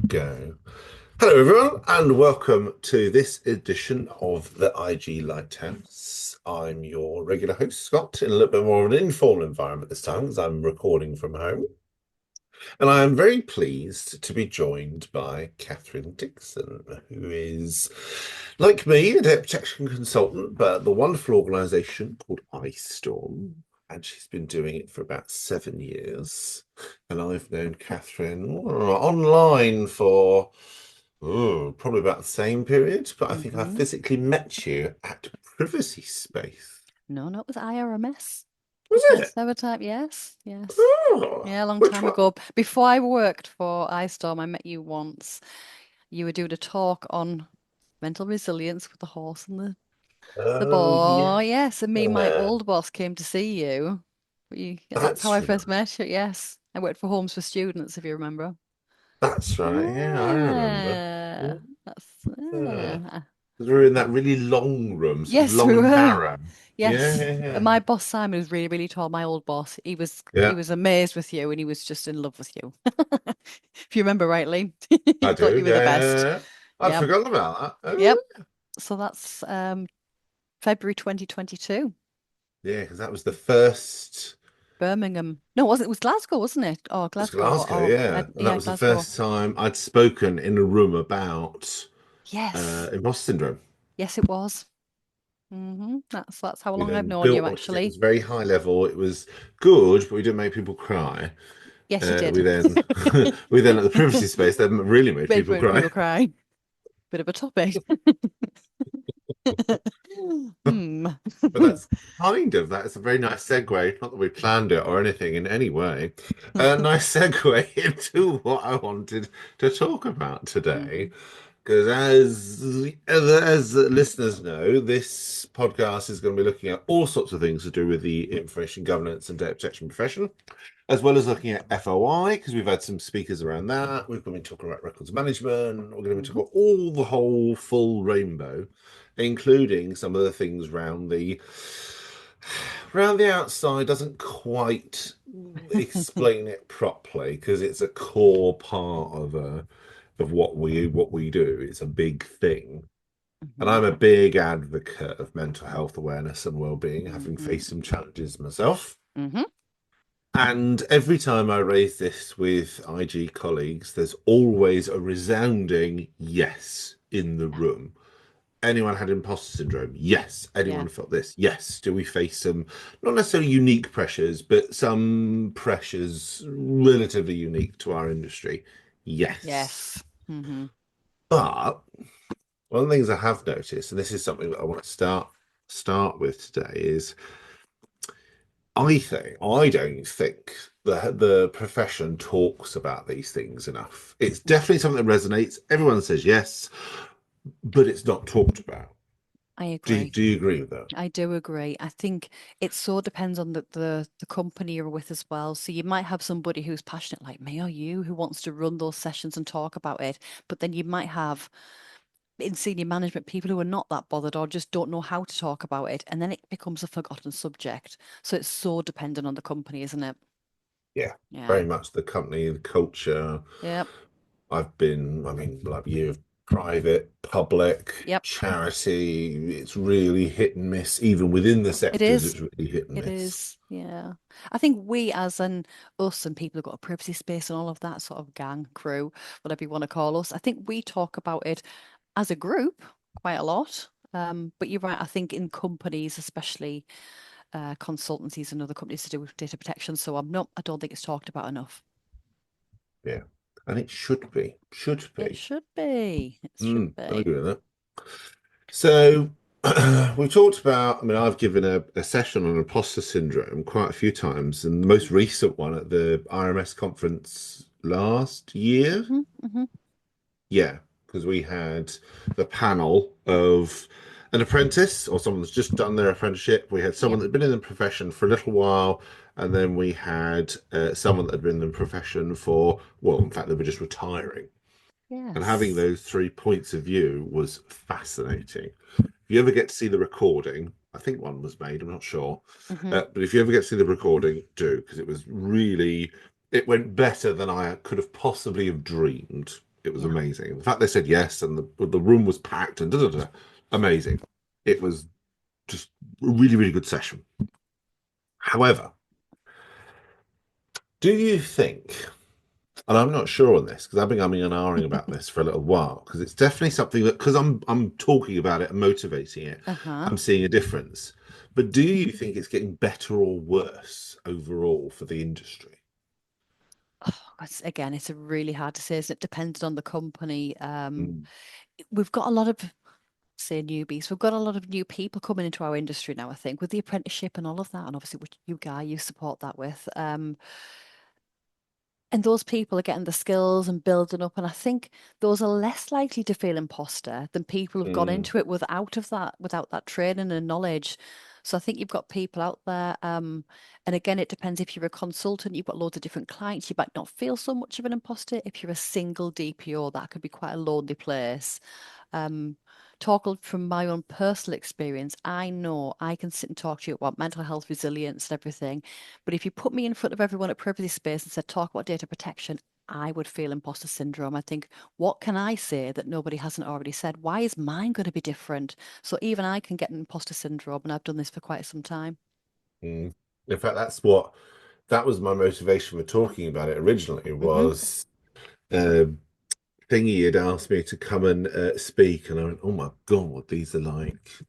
Go. Hello, everyone, and welcome to this edition of the IG Lighthouse. I'm your regular host, Scott, in a little bit more of an informal environment this time because I'm recording from home. And I am very pleased to be joined by Catherine Dickson, who is, like me, a data protection consultant, but at the wonderful organisation called iStorm. And she's been doing it for about 7 years. And I've known Catherine online for probably about the same period, but I think I Hmm. physically met you at Privacy Space. No, not with IRMS. The Was it? first ever time. Yes, yes. Oh, Yeah, a long which time one? ago. Before I worked for iStorm, I met you once. You were doing a talk on mental resilience with the horse and the Oh, yeah. boy. Yes, and me and my old boss came to see you. That's how That's I right. first met you. Yes, I worked for Homes for Students, if you remember. That's right. Yeah, I remember. Yeah. Ah, that's Yeah. 'Cause we were in that really long room, sort of yes, long we and were. narrow. Yeah, Yes, yeah, yeah. my boss Simon was really, really tall. My old boss, he Yeah, was amazed with you, and he was just in love with you. If you remember rightly, he I thought do. you were Yeah, the yeah, best. yeah. I'd Yep, forgotten about that. yep. Oh, So that's February 2022, yeah, because that was the first. Birmingham. No, it wasn't. It was Glasgow, wasn't it? Oh, It was Glasgow. Glasgow, yeah, and that Yeah, was the Glasgow. first time I'd spoken in a room about Yes, imposter syndrome. yes, it was. That's how We long I've then known you, built on it. It was actually. very high level. It was good, but we didn't make people cry. Yes, you We did. then we then at the privacy space then really made Made people cry. people cry. Bit of a topic. Hmm. But that's kind of that's a very nice segue. Not that we planned it or anything in any way. A nice segue into what I wanted to talk about today. Mhm. Because as listeners know, this podcast is going to be looking at all sorts of things to do with the information governance and data protection profession, as well as looking at FOI, because we've had some speakers around that. We're going to be talking about records management. We're going to be talking Mhm. about all the whole full rainbow, including some of the things around the outside doesn't quite explain it properly because it's a core part of what we do. It's a big thing. And Mhm. I'm a big advocate of mental health awareness and well-being, having Mhm. faced some challenges myself. Mhm. And every time I raise this with IG colleagues, there's always a resounding yes in the Yeah. room. Anyone had imposter syndrome? Yes. Yeah. Anyone felt this? Yes. Do we face some, not necessarily unique pressures, but some pressures relatively unique to our industry? Yes. Yes. Mhm. But one of the things I have noticed, and this is something that I want to start with today, is I don't think the profession talks about these things enough. It's definitely something that resonates. Everyone says yes, but it's not talked about. I Do you, agree. do you agree with that? I do agree. I think it so depends on the company you're with as well. So you might have somebody who's passionate like me or you who wants to run those sessions and talk about it, but then you might have in senior management people who are not that bothered or just don't know how to talk about it, and then it becomes a forgotten subject. So it's so dependent on the company, isn't it? Yeah, Yeah. very much the company, the culture. Yep. I mean, like you, private, public, Yep. charity. It's really hit and miss. Even within the It sectors, is. it's really hit and It miss. is, yeah. I think we, as an us and people who've got a privacy space and all of that sort of gang, crew, whatever you want to call us, I think we talk about it as a group quite a lot. But you're right, I think in companies, especially consultancies and other companies to do with data protection, so I don't think it's talked about enough. Yeah, and it should be. Should It be. should be. It should I be. agree with that. So we talked about, I mean, I've given a session on imposter syndrome quite a few times, and the most recent one at the RMS conference last year. Hmm. Hmm. Yeah, because we had the panel of an apprentice or someone that's just done their apprenticeship. We had someone Yep. that had been in the profession for a little while, and then we had someone that had been in the profession for, well, in fact, they were just retiring. And having Yes. those three points of view was fascinating. If you ever get to see the recording, I think one was made, I'm not sure. Hmm. But if you ever get to see the recording, do, because it was really, it went better than I could have possibly have dreamed. It was Yeah. amazing. The fact they said yes and the room was packed and da da da, amazing. It was just a really, really good session. However, do you think, and I'm not sure on this because I've been umming and ahhing about this for a little while, because it's definitely something that because I'm talking about it and motivating it, Uh-huh. I'm seeing a difference. But do you think it's getting better or worse overall for the industry? Oh, again, it's a really hard to say, isn't it? Depending on the company. Mm, We've got a lot of, say, newbies. We've got a lot of new people coming into our industry now, I think, with the apprenticeship and all of that. And obviously, which you Guy, you support that with. And those people are getting the skills and building up. And I think those are less likely to feel imposter than people who've gone mm, into it without that training and knowledge. So I think you've got people out there. And again, it depends if you're a consultant, you've got loads of different clients, you might not feel so much of an imposter. If you're a single DPO, that could be quite a lonely place. Um, from my own personal experience, I know I can sit and talk to you about mental health resilience and everything. But if you put me in front of everyone at Privacy Space and said, talk about data protection, I would feel imposter syndrome. I think, what can I say that nobody hasn't already said? Why is mine going to be different? So even I can get an imposter syndrome, and I've done this for quite some time. mm. In fact, that was my motivation for talking about it originally Hmm. was uh, Thingy had asked me to come and speak, and I went, "Oh my God, these are like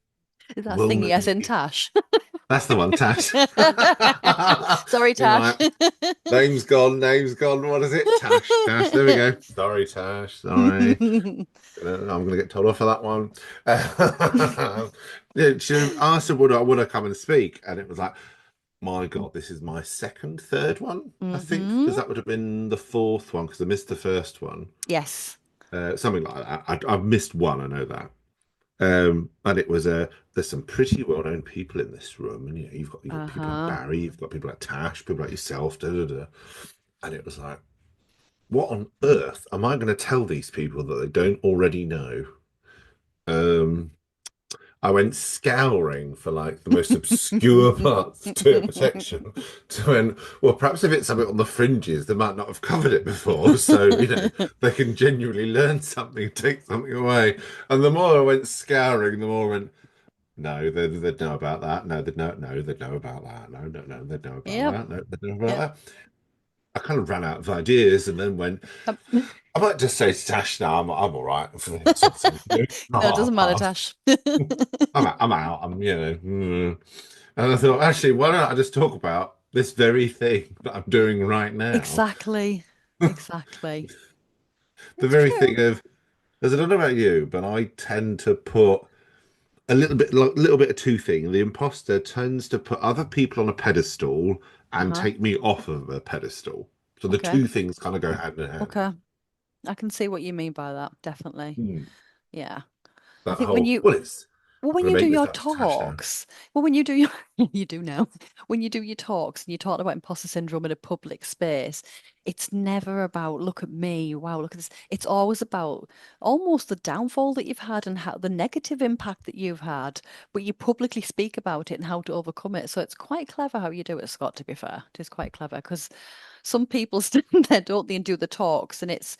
Is that thingy well-known as in people." Tash? That's the one, Tash. Sorry, You're Tash. like, name's gone, name's gone. What is it? Tash, Tash. There we go. Sorry, Tash. Sorry. I'm gonna get told off for that one. Yeah, she asked her would I come and speak, and it was like, my God, this is my second, third one, I think, Hmm. because that would have been the fourth one because I missed the first one. Yes. Something like that. I've missed one, I know that. And it was there's some pretty well-known people in this room, and you've got people like Uh-huh. Barry, you've got people like Tash, people like yourself, da, da, da. And it was like, what on earth am I going to tell these people that they don't already know? Um, I went scouring for like the most obscure parts of data protection to when, well, perhaps if it's something on the fringes, they might not have covered it before. So, they can genuinely learn something, take something away. And the more I went scouring, the more I went, no, they'd know about that. No, they'd know about that. No, no, no, they'd know about Yep. that. No, they'd know about Yep. that. I kind of ran out of ideas and then went, Um, I might just say to Tash, no, I'm all right for the next sort of thing. no, it I'll doesn't matter, pass. Tash. I'm out. And I thought, actually, why don't I just talk about this very thing that I'm doing right now? Exactly. Exactly. The It's very true. thing of, as I don't know about you, but I tend to put a little bit of two things. The imposter tends to put other people on a pedestal and Uh-huh. take me off of a pedestal. So the Okay. two things kind of go hand in hand. Okay. I can see what you mean by that, definitely. Hmm. Yeah. I That think when whole, you well, it's, Well, I'm when going you to do make this your up to Tash now. talks, well, when you do your, you do now, when you do your talks and you talk about imposter syndrome in a public space, it's never about, look at me, wow, look at this. It's always about almost the downfall that you've had and how the negative impact that you've had, but you publicly speak about it and how to overcome it. So it's quite clever how you do it, Scott, to be fair. It is quite clever because some people stand there, don't they, and do the talks, and it's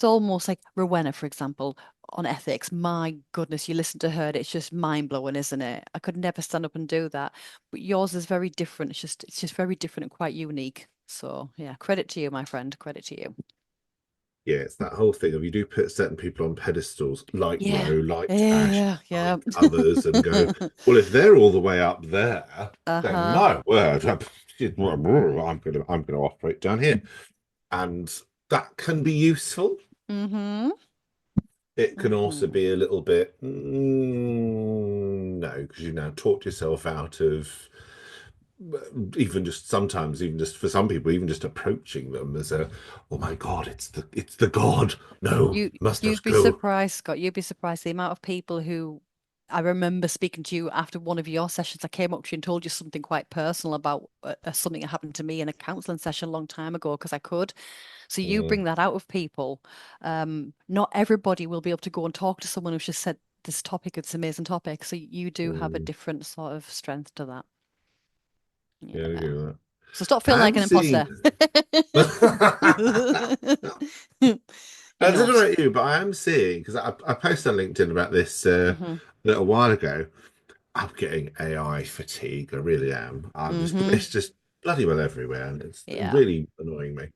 almost like Rowena, for example, on ethics. My goodness, you listen to her, and it's just mind blowing, isn't it? I could never stand up and do that. But yours is very different. It's just very different and quite unique. So yeah, credit to you, my friend. Credit to you. Yeah, it's that whole thing of you do put certain people on pedestals, like Yeah. Row, like Tash, Yeah, yeah. like others, and go, well, if they're all the way up there, then Uh-huh. my word, I'm gonna operate down here. And that can be useful. Mm-hmm. It can also Mm-hmm. be a little bit no, because you now talked yourself out of even just sometimes, even just for some people, even just approaching them as a, oh my God, it's the God. No, You must you'd not be go. surprised, Scott. You'd be surprised the amount of people who I remember speaking to you after one of your sessions. I came up to you and told you something quite personal about something that happened to me in a counseling session a long time ago because I could. So you Mm, bring that out of people. Not everybody will be able to go and talk to someone who's just said this topic, it's an amazing topic. So you do have a mm, different sort of strength to that. yeah, I Yeah. agree with So stop feeling that. like And an seeing imposter. You're I don't know not. about you, but I am seeing because I posted on LinkedIn about this Hmm. a little while ago. I'm getting AI fatigue. I really am. Hmm. It's just bloody well everywhere, and it's Yeah. really annoying me.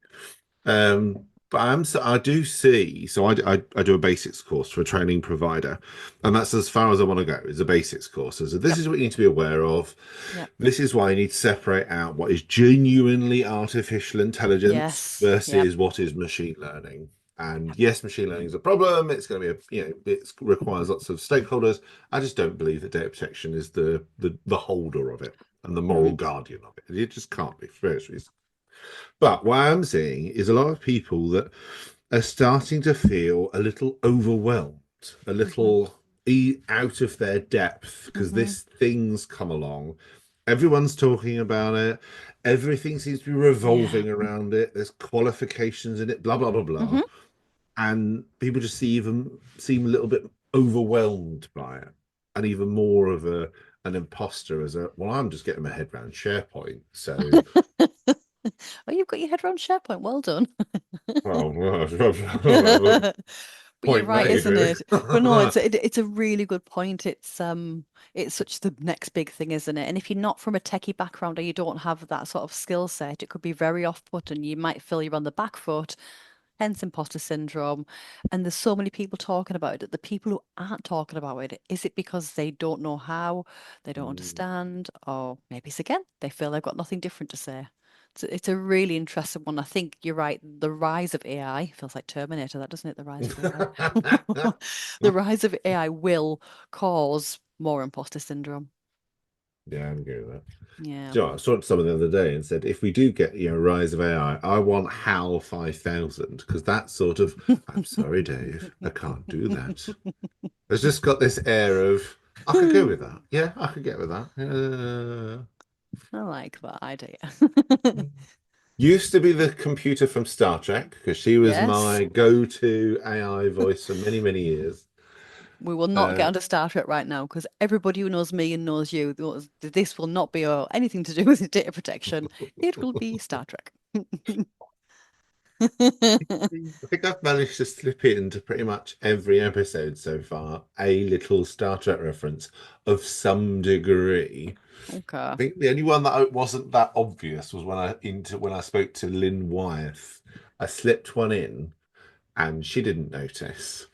But I do see. So I do a basics course for a training provider, and that's as far as I want to go. Is a basics course. So this Yep. is what you need to be aware of. Yep. This is why you need to separate out what is genuinely artificial intelligence Yes. Yep. versus what is machine learning. And yes, machine learning is a problem. It's going to be it requires lots of stakeholders. I just don't believe that data protection is the holder of it and the Hmm. moral guardian of it. It just can't be for various reasons. But what I'm seeing is a lot of people that are starting to feel a little overwhelmed, a Hmm. little out of their depth because Hmm. this thing's come along. Everyone's talking about it. Everything seems to be Yeah. revolving around it. There's qualifications in it, blah, blah, blah, blah. Hmm. And people just seem a little bit overwhelmed by it. And even more of an imposter as well, I'm just getting my head around SharePoint. So, Oh, you've got your head around SharePoint. Well done. well, But you're point right, made, isn't really. it? But no, it's a really good point. It's such the next big thing, isn't it? And if you're not from a techie background or you don't have that sort of skill set, it could be very off-putting. You might feel you're on the back foot, hence imposter syndrome. And there's so many people talking about it. The people who aren't talking about it, is it because they don't know how, they don't Mm. understand, or maybe it's again, they feel they've got nothing different to say. It's a really interesting one. I think you're right. The rise of AI feels like Terminator, that doesn't it? The rise of AI. The rise of AI will cause more imposter syndrome. Yeah, I'm good with that. Yeah. Do you know what, I saw someone the other day and said, if we do get, rise of AI, I want HAL 5000 because that's sort of, I'm sorry, Dave, I can't do that. It's just got this air of, I could go with that. Yeah, I could get with that. I like that idea. Used to be the computer from Star Trek because she was Yes. my go-to AI voice for many, many years. We will not get Uh, onto Star Trek right now because everybody who knows me and knows you, this will not be anything to do with data protection. It will be Star Trek. I think I've managed to slip it into pretty much every episode so far, a little Star Trek reference of some degree. Okay. I think the only one that wasn't that obvious was when I spoke to Lynn Wyeth. I slipped one in and she didn't notice,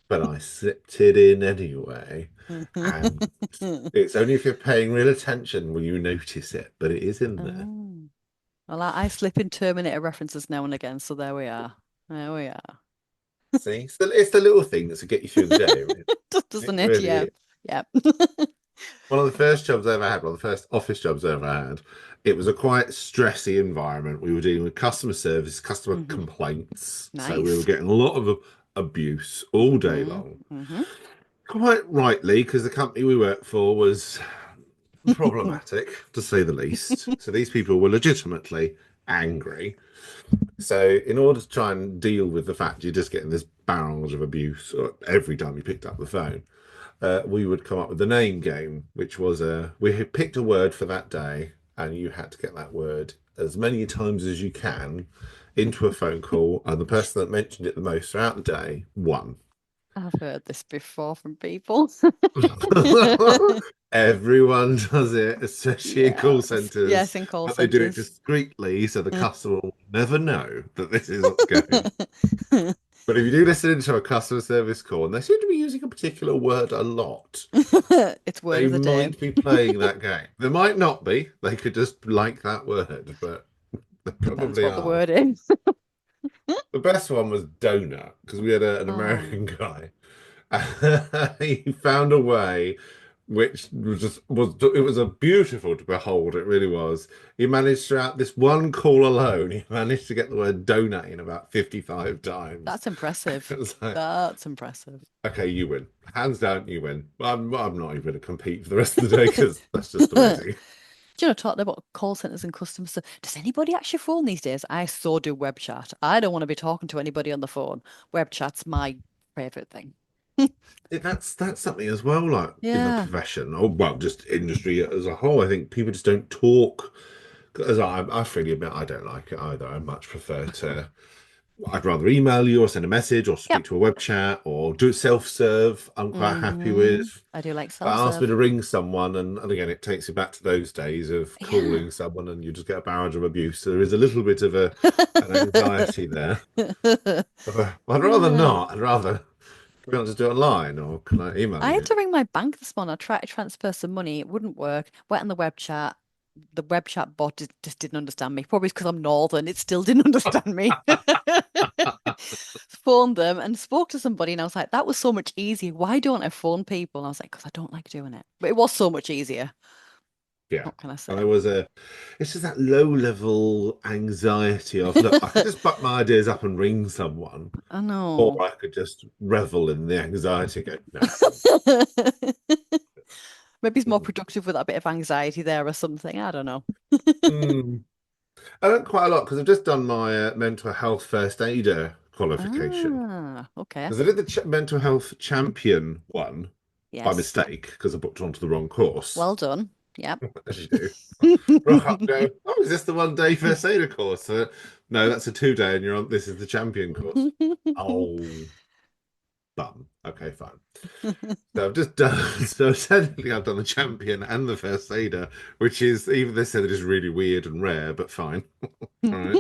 but I slipped it in anyway. And it's only if you're paying real attention will you notice it, but it is in there. Oh. Well, I slip in Terminator references now and again, so there we are. There we are. See, it's the little things that get you through the day. It Doesn't it? really Yeah. is. Yeah. One of the first jobs I ever had, one of the first office jobs I ever had, it was a quite stressy environment. We were dealing with customer service, customer Hmm. complaints. So we were Nice. getting a lot of abuse all day Hmm. long. Hmm. Quite rightly, because the company we worked for was problematic, to say the least. So these people were legitimately angry. So in order to try and deal with the fact you're just getting this barrage of abuse every time you picked up the phone, we would come up with the name game, which was we had picked a word for that day, and you had to get that word as many times as you can into a phone call, and the person that mentioned it the most throughout the day won. I've heard this before from people. Everyone does it, especially in call Yes. centers, Yes, in call but they do it centers. discreetly so the customer will never know that this is what's going. But if you do listen into a customer service call and they seem to be using a particular word a lot, It's word they of the day. might be playing that game. They might not be. They could just like that word, but they Depends probably what the are. word is. The best one was donut because we had an Oh, American guy. He found a way which was a beautiful to behold. It really was. He managed throughout this one call alone, he managed to get the word donut in about 55 times. that's impressive. It was like, That's impressive. okay, you win. Hands down, you win. I'm not even going to compete for the rest of the day because that's just amazing. Do you know, talking about call centers and customer service, does anybody actually phone these days? I so do web chat. I don't want to be talking to anybody on the phone. Web chat's my favorite thing. That's something as well, like in the Yeah. profession, or well, just industry as a whole. I think people just don't talk. As I freely admit, I don't like it either. I much prefer to. I'd rather email you or send a message or Yep. speak to a web chat or do it self-serve. I'm quite happy with. I do like But ask me self-serve. to ring someone, and again, it takes you back to those days of Yeah. calling someone and you just get a barrage of abuse. So there is a little bit of an anxiety there. I'd rather Yeah. not. I'd rather be able to do it online, or can I email I had you? to ring my bank this morning. I tried to transfer some money. It wouldn't work. Went on the web chat. The web chat bot just didn't understand me. Probably because I'm northern. It still didn't understand me. Phoned them and spoke to somebody, and I was like, that was so much easier. Why don't I phone people? And I was like, because I don't like doing it. But it was so much easier. Yeah. What can I And say? there was it's just that low level anxiety of, look, I could just buck my ideas up and ring someone, I or know. I could just revel in the anxiety. Go, no. Maybe it's more Mm. productive with that bit of anxiety there or something. I don't know. Mm. I learned quite a lot because I've just done my mental health first aider qualification. Ah, okay. Because I did the ch mental health champion one by Yes. mistake because I booked onto the wrong course, Well done. Yep. as you do. Rock up, go, oh, is this the 1 day first aider course? No, that's a 2 day, and you're on. This is the champion course. Oh, bum. Okay, fine. So I've just done. So technically, I've done the champion and the first aider, which is even they said it is really weird and rare, but fine. All right.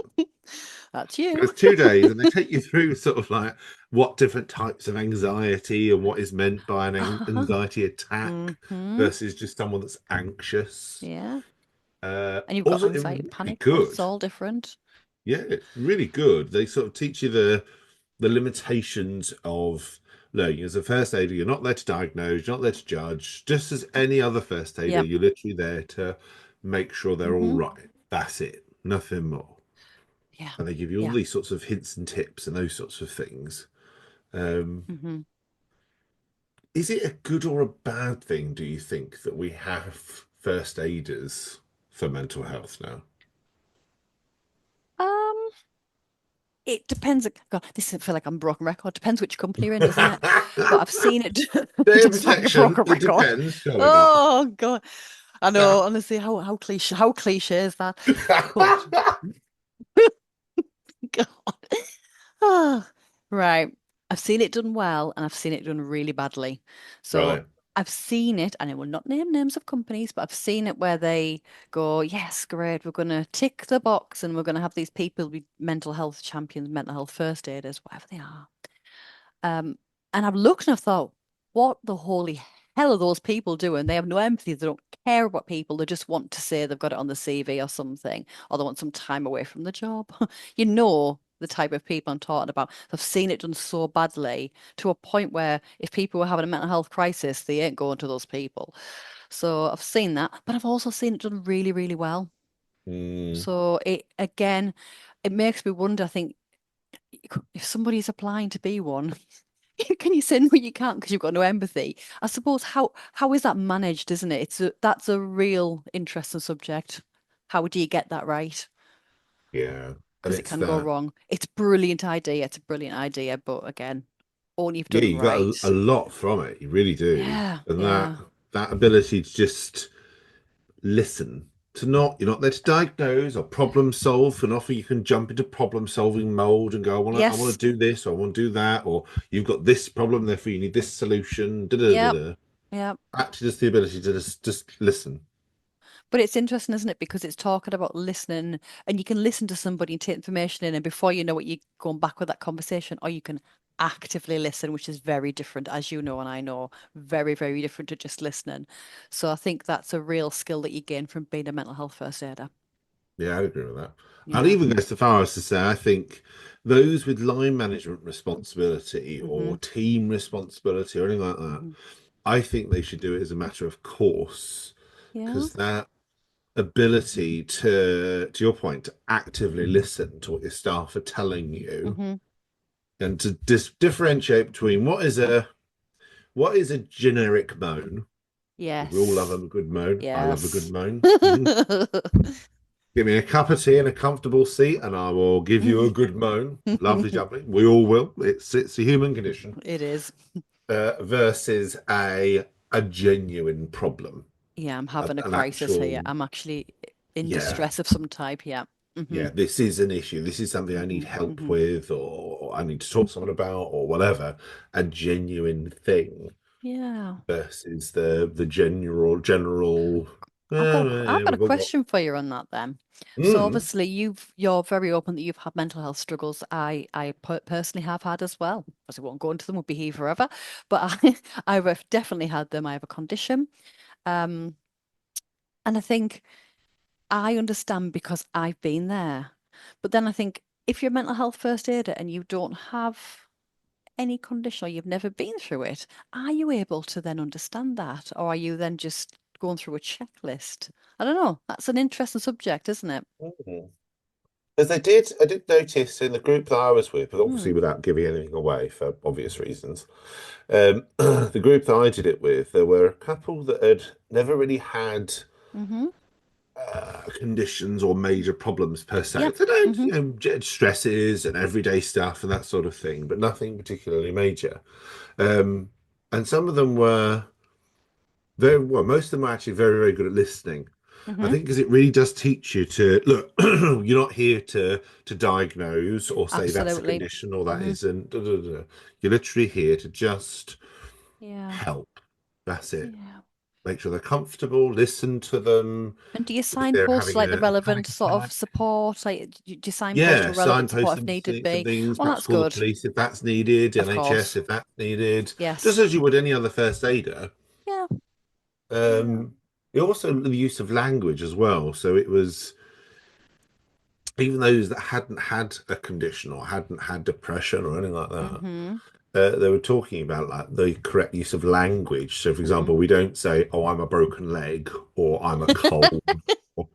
That's But you. it's 2 days, and they take you through sort of like what different types of anxiety and what is meant by an Uh-huh. anxiety attack Hmm. versus just someone that's anxious. Yeah. And you've got Also, anxiety, really panic ones. It's good. all different. Yeah, really good. They sort of teach you the limitations of learning. As a first aider, you're not there to diagnose, you're not there to judge. Just as any other first aider, Yep. you're literally there to make sure they're all Hmm. right. That's it. Nothing more. Yeah. And they give you all Yeah. these sorts of hints and tips and those sorts of things. Um, Hmm. is it a good or a bad thing, do you think, that we have first aiders for mental health now? Um, it depends. God, this I feel like I'm a broken record. Depends which company you're in, doesn't it? But I've seen it. It Data does sound like a protection, broken it record. depends, surely not. Oh God. I know, honestly, how cliche is that? But God. Ah, right. I've seen it done well and I've seen it done really badly. So Right. I've seen it, and I will not name names of companies, but I've seen it where they go, yes, great, we're going to tick the box and we're going to have these people be mental health champions, mental health first aiders, whatever they are. Um, and I've looked and I've thought, what the holy hell are those people doing? They have no empathy. They don't care about people. They just want to say they've got it on the CV or something, or they want some time away from the job. You know the type of people I'm talking about. I've seen it done so badly to a point where if people were having a mental health crisis, they ain't going to those people. So I've seen that, but I've also seen it done really, really well. Mm, So it again, it makes me wonder, I think, if somebody's applying to be one, can you send what you can't because you've got no empathy? I suppose how is that managed, isn't it? That's a real interesting subject. How do you get that right? yeah. And Because it it's can go that, wrong. It's brilliant idea. It's a brilliant idea, but again, only if yeah, done you got right. a lot from it. You really do. Yeah, And yeah. that ability to just listen, to not, you're not there to diagnose or problem solve. And often you can jump into problem solving mode and go, I Yes. want to do this, or I want to do that, or you've got this problem, therefore you need this solution. Da, da, da, Yep. da. Yep. Actually, just the ability to just listen. But it's interesting, isn't it? Because it's talking about listening, and you can listen to somebody and take information in, and before you know it, you're going back with that conversation, or you can actively listen, which is very different, as you know, and I know, very, very different to just listening. So I think that's a real skill that you gain from being a mental health first aider. Yeah, I'd agree with that. I'd Yeah. even go so far as to say I think those with line management responsibility Hmm. or team responsibility or anything like that, Hmm. I think they should do it as a matter of course, Yeah. because that ability to your point, to actively listen to what your staff are telling you Hmm. and to differentiate between what is a generic moan, because we all love a Yes. good moan. I love a good Yes. moan. Mhm. Give me a cup of tea and a comfortable seat, and I will give you a good moan. Lovely jubbly. We all will. It's a human condition. It is. Versus a genuine problem, Yeah, I'm having a an crisis here. actual I'm actually in yeah. distress of some type. Yeah. Hmm. yeah, this is an issue. This is something I need Hmm. help Hmm. with, or I need to talk to someone about, or whatever. A genuine thing Yeah. versus the general. I've got a We've got. question for you on that then. So Mm, obviously you're very open that you've had mental health struggles. I personally have had as well. As I won't go into them, we'll be here forever. But I've definitely had them. I have a condition. Um, and I think I understand because I've been there. But then I think if you're a mental health first aider and you don't have any condition or you've never been through it, are you able to then understand that? Or are you then just going through a checklist? I don't know. That's an interesting subject, isn't it? mm. As I did notice in the group that I was with, but obviously Mm. without giving anything away for obvious reasons, the group that I did it with, there were a couple that had never really had Mm-hmm. conditions or major problems per Yeah. se. They had, Mm-hmm. stresses and everyday stuff and that sort of thing, but nothing particularly major. Um, and some of them were very well, most of them were actually very, very good at listening. I Mm-hmm. think because it really does teach you to look, you're not here to diagnose or say that's a Absolutely. condition or that Mm-hmm. isn't. Da, da, da. You're literally here to just Yeah. help. That's it. Yeah. Make sure they're comfortable, listen to them. And do you If they're signpost having like the a panic relevant sort of attack, support? Like, do you signpost yeah, to relevant signpost support if them needed some be? things, Well, perhaps that's call the good. police if that's needed, Of NHS course. if that's needed, just Yes. as you would any other first aider. Yeah. Yeah. Um, also the use of language as well. So it was even those that hadn't had a condition or hadn't had depression or anything like that, Mm-hmm. they were talking about like the correct use of language. So, for Mm-hmm. example, we don't say, "Oh, I'm a broken leg," or "I'm a cold," or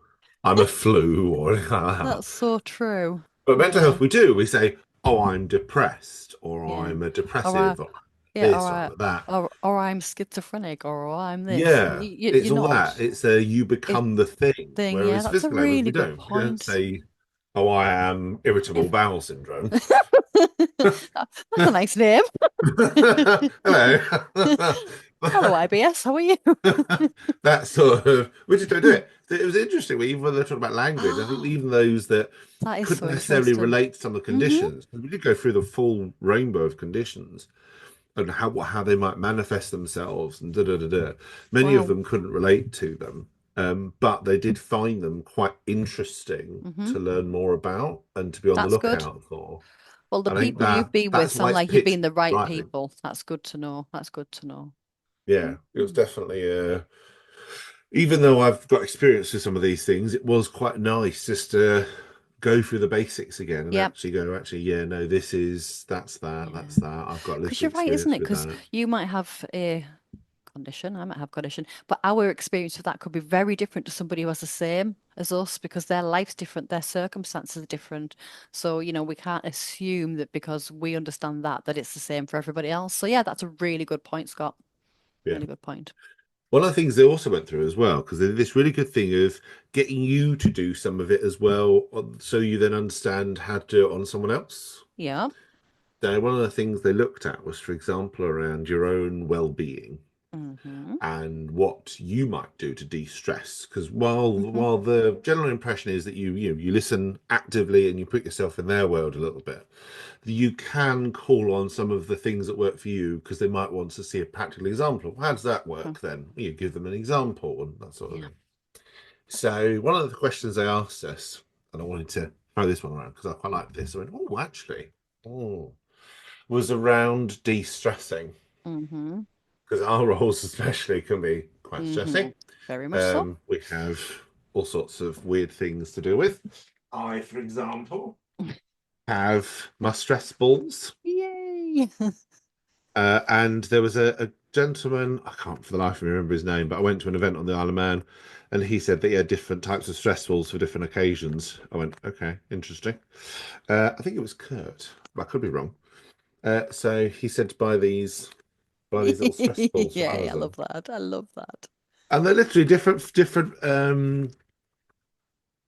"I'm a flu," or anything like that. That's so true. But mental Yeah. health, we do. We say, "Oh, I'm depressed," or Yeah. "I'm a All right. depressive," or Yeah. All this, or right. I'm that. Or I'm schizophrenic, or I'm this. Yeah, You're it's all that. not. It's a you It become the thing. thing. Yeah, Whereas that's a physical ailments, really we good don't. We don't point. say, "Oh, I am irritable If bowel syndrome." that's a nice name. Hello. Hello, IBS. How are you? That sort of, we just don't do it. It was interesting, even when they're talking about language, I think even those that That is couldn't so necessarily interesting. relate to some of the Hmm. conditions, we did go through the full rainbow of conditions and how they might manifest themselves and da da da da. Many of Wow. them couldn't relate to them, but they did find them quite interesting Hmm. to learn more about and to be on the That's good. lookout for. Well, the And I think people you've that been with that's why sound it's like you've been pitched the right rightly. people. That's good to know. That's good to know. Yeah, it was Mhm. definitely even though I've got experience with some of these things, it was quite nice just to go through the basics again and Yeah. actually go, actually, yeah, no, this is Yeah. that's that. I've got a Because little you're right, isn't experience it? with Because that. you might have a condition, I might have condition, but our experience of that could be very different to somebody who has the same as us because their life's different, their circumstances are different. So, we can't assume that because we understand that it's the same for everybody else. So, yeah, that's a really good point, Scott. Yeah. Really good point. One of the things they also went through as well, because they did this really good thing of getting you to do some of it as well, so you then understand how to do it on someone else. Yeah. So one of the things they looked at was, for example, around your own well-being Mm-hmm. and what you might do to de-stress. Because while Mm-hmm. the general impression is that you listen actively and you put yourself in their world a little bit, you can call on some of the things that work for you because they might want to see a practical example. How does that Okay. work then? You give them an example and that sort of Yeah. thing. So one of the questions they asked us, and I wanted to throw this one around because I quite like this. I went, oh, actually, oh, was around de-stressing Mm-hmm. because our roles especially can be quite Mm-hmm. stressing. Very much so. We have all sorts of weird things to deal with. I, for example, have my stress balls. Yay. And there was a gentleman, I can't for the life of me remember his name, but I went to an event on the Isle of Man and he said that he had different types of stress balls for different occasions. I went, okay, interesting. I think it was Kurt, but I could be wrong. So he said to buy these little stress balls for Yay, I Amazon. love that. I love that. And they're literally different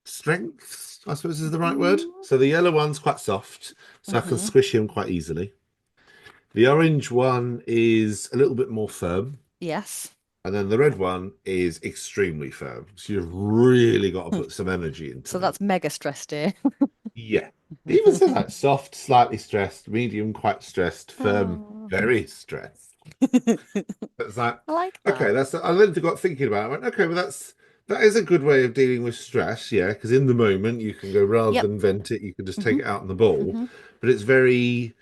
strengths, I suppose is the right word. So the yellow one's quite soft, so I can Mm-hmm. squish him quite easily. The orange one is a little bit more firm. Yes. And then the red one is extremely firm. So you've really got to put some energy into So them. that's mega stress day. Yeah. Even so like soft, slightly stressed, medium, quite stressed, firm, Oh. very stressed. It's like, I like okay, that. that's I then got thinking about it. I went, okay, well that is a good way of dealing with stress, yeah, because in the moment you can go rather Yep. than vent it, you can just take hmm it out on the ball. hmm But it's very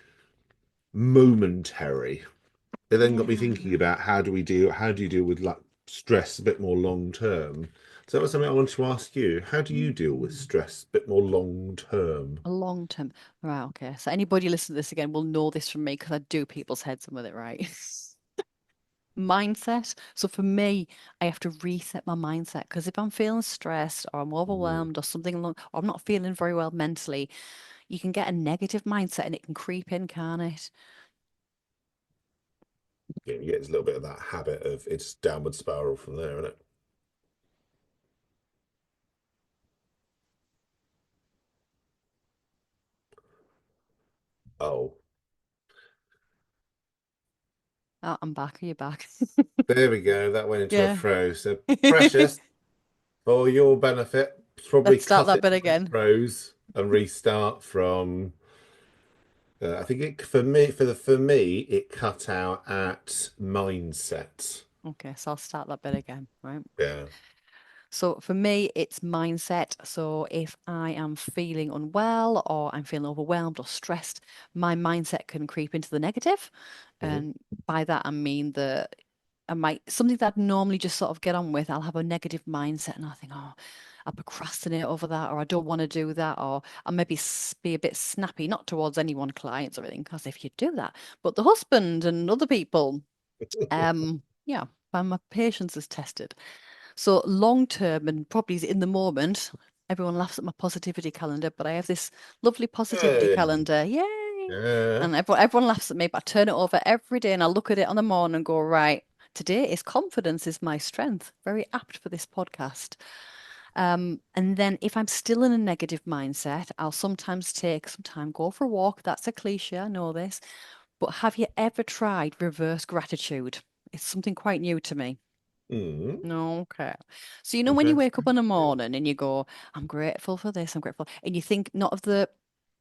momentary. It then got me thinking Yeah. about how do you deal with like stress a bit more long term? So that was something I wanted to ask you. How do you deal with Mm. stress a bit more long term? A long term. Right, okay. So anybody listening to this again will know this from me because I do people's heads in with it, right? Mindset. So for me, I have to reset my mindset because if I'm feeling stressed or I'm Mm. overwhelmed or something along, or I'm not feeling very well mentally, you can get a negative mindset and it can creep in, can't it? Yeah, you get a little bit of that habit of it's downward spiral from there, isn't it? Oh, Oh, I'm back. Are you back? there we go. That went into a Yeah. froze. So precious for your benefit. Probably Let's start cut that it bit when it again. froze and restart from. I think it for me it cut out at mindset. Okay, so I'll start that bit again, right? Yeah. So for me, it's mindset. So if I am feeling unwell or I'm feeling overwhelmed or stressed, my mindset can creep into the negative. hmm And by that, I mean that I might, something that I'd normally just sort of get on with, I'll have a negative mindset and I think, oh, I procrastinate over that, or I don't want to do that, or I maybe be a bit snappy, not towards anyone, clients or anything, because if you do that, but the husband and other people, yeah, my patience is tested. So long term and probably in the moment, everyone laughs at my positivity calendar, but I have this lovely positivity Hey. calendar. Yay! Yeah. And everyone laughs at me, but I turn it over every day and I look at it on the morning and go, right, today is confidence is my strength. Very apt for this podcast. And then if I'm still in a negative mindset, I'll sometimes take some time, go for a walk. That's a cliche, I know this. But have you ever tried reverse gratitude? It's something quite new to me. Mm. No, okay. So you know when you wake up Interesting. in the Yeah. morning and you go, I'm grateful for this, I'm grateful, and you think not of the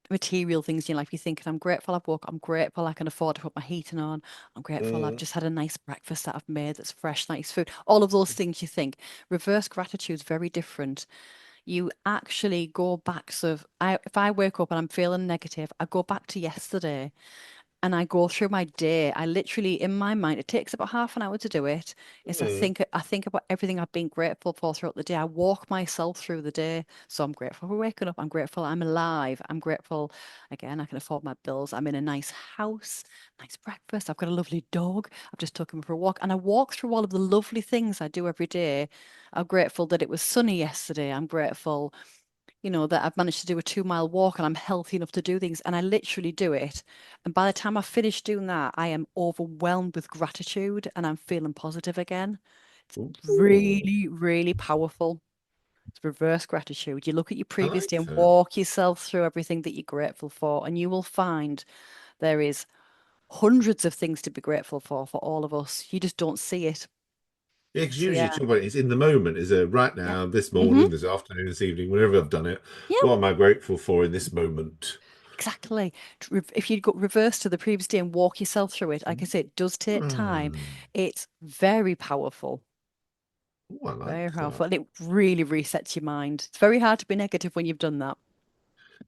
material things in your life, you think, I'm grateful I've woke, I'm grateful I can afford to put my heating on, I'm grateful I've Mm. just had a nice breakfast that I've made that's fresh, nice food. All of those things you think. Reverse gratitude is very different. You actually go back. So if I wake up and I'm feeling negative, I go back to yesterday and I go through my day. I literally, in my mind, it takes about half an hour to do it. Is Mm. I think about everything I've been grateful for throughout the day. I walk myself through the day. So I'm grateful for waking up. I'm grateful I'm alive. I'm grateful, again, I can afford my bills. I'm in a nice house, nice breakfast. I've got a lovely dog. I've just taken him for a walk. And I walk through all of the lovely things I do every day. I'm grateful that it was sunny yesterday. I'm grateful that I've managed to do a 2 mile walk and I'm healthy enough to do things. And I literally do it. And by the time I finish doing that, I am overwhelmed with gratitude and I'm feeling positive again. It's Ooh, really, really powerful. It's reverse gratitude. You look at your I previous day like and that. walk yourself through everything that you're grateful for, and you will find there is hundreds of things to be grateful for all of us. You just don't see it. Yeah, because So usually you yeah. talk about it's in the moment, is a right Yep. now, this hmm morning, this afternoon, this evening, whenever I've done it. Yep. What am I grateful for in this moment? Exactly. If you go reverse to the previous day and walk yourself through it, like I say, it does take time. Hmm. It's very powerful, Oh, I very like that. powerful, and it really resets your mind. It's very hard to be negative when you've done that,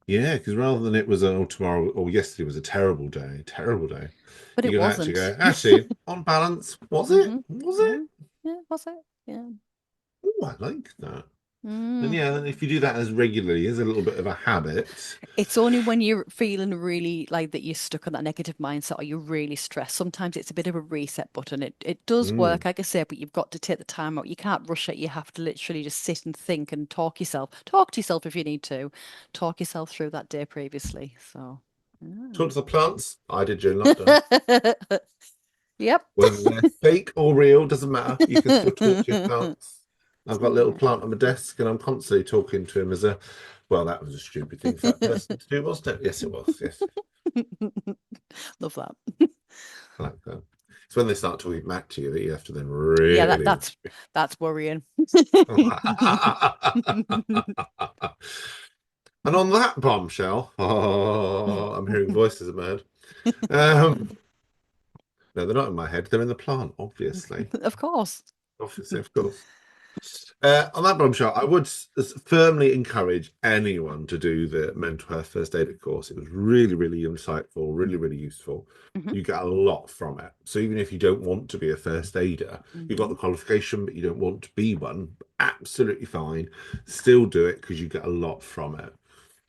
Yeah, because rather than it was oh tomorrow or yesterday was a terrible day, but you it can actually wasn't. go, actually, on balance, was it? hmm Was it? Yeah, yeah, was it? Yeah. Oh, I like that. And Mm. yeah, then if you do that as regularly as a little bit of a habit, It's only when you're feeling really like that you're stuck on that negative mindset or you're really stressed. Sometimes it's a bit of a reset button. It does mm, work, like I say, but you've got to take the time out. You can't rush it. You have to literally just sit and think and talk to yourself if you need to, talk yourself through that day previously. So, talk yeah. to the plants. I did during lockdown. Yep. Whether they're fake or real, doesn't matter. You can still talk to your plants. I've got a little Yeah. plant on my desk and I'm constantly talking to him as a, well, that was a stupid thing for that person to do, wasn't it? Yes, it was. Yes, Love that. I like that. It's when they start talking back to you that you have to then Yeah, really that's worrying. And on that bombshell, oh, I'm hearing voices in my head. Um, no, they're not in my head. They're in the plant, obviously. Of course. Obviously, of course. On that bombshell, I would firmly encourage anyone to do the mental health first aid course. It was really, really insightful, really, really useful. Hmm. You get a lot from it. So even if you don't want to be a first aider, you've got Hmm. the qualification, but you don't want to be one, absolutely fine. Still do it because you get a lot from it.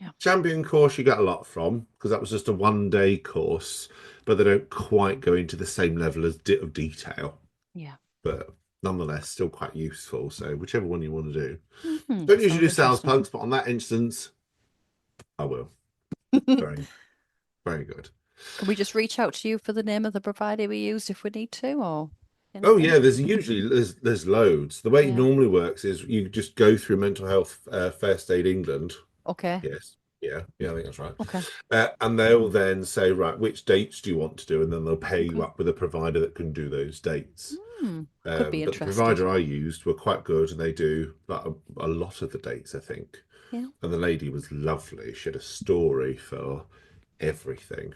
Yeah. Champion course, you get a lot from because that was just a 1 day course, but they don't quite go into the same level of detail. Yeah. But nonetheless, still quite useful. So whichever one you want to do. Don't usually Sounds do sales interesting. plugs, but on that instance, I will. Very, very good. Can we just reach out to you for the name of the provider we used if we need to, or Oh anything? yeah, there's loads. The way it Yeah. normally works is you just go through Mental Health First Aid England. Okay. Yes, yeah, I think that's right. Okay. And they'll then say, right, which dates do you want to do? And then they'll pay you Okay. up with a provider that can do those dates. Could be But the interested. provider I used were quite good, and they do like a lot of the dates, I think. Yeah. And the lady was lovely. She had a story for everything,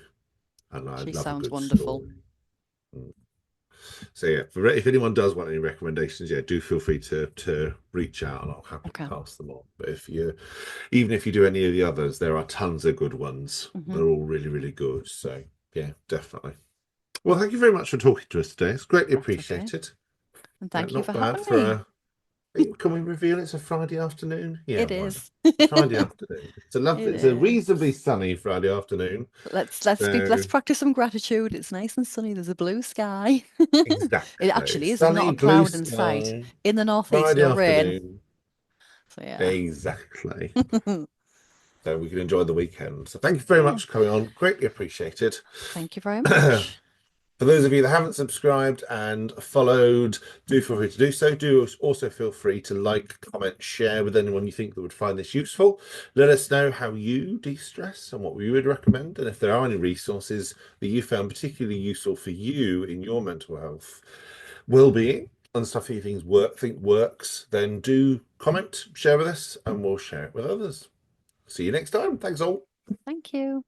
and I She love a sounds good wonderful. story. Mm. So yeah, if anyone does want any recommendations, yeah, do feel free to reach out, and I'll happily Okay. pass them on. But even if you do any of the others, there are tons of good ones. Hmm. They're all really, really good. So yeah, definitely. Well, thank you very much for talking to us today. It's greatly That's okay. appreciated. And thank you Not for bad having for me. a. Can we reveal it's a Friday afternoon? Yeah, It why not? is. Friday afternoon. It It's a reasonably is. sunny Friday afternoon. Let's So practice some gratitude. It's nice and sunny. There's a blue sky. It exactly. actually is. There's not Sunny, a blue cloud in sight. sky, In the northeast, Friday no rain. afternoon. So yeah. Exactly. So we can enjoy the weekend. So thank you very Yeah. much for coming on. Greatly appreciated. Thank you very much. For those of you that haven't subscribed and followed, do feel free to do so. Do also feel free to like, comment, share with anyone you think that would find this useful. Let us know how you de-stress and what we would recommend, and if there are any resources that you found particularly useful for you in your mental health well-being and stuff that you think works, then do comment, share with us, and we'll share it with others. See you next time. Thanks all. Thank you.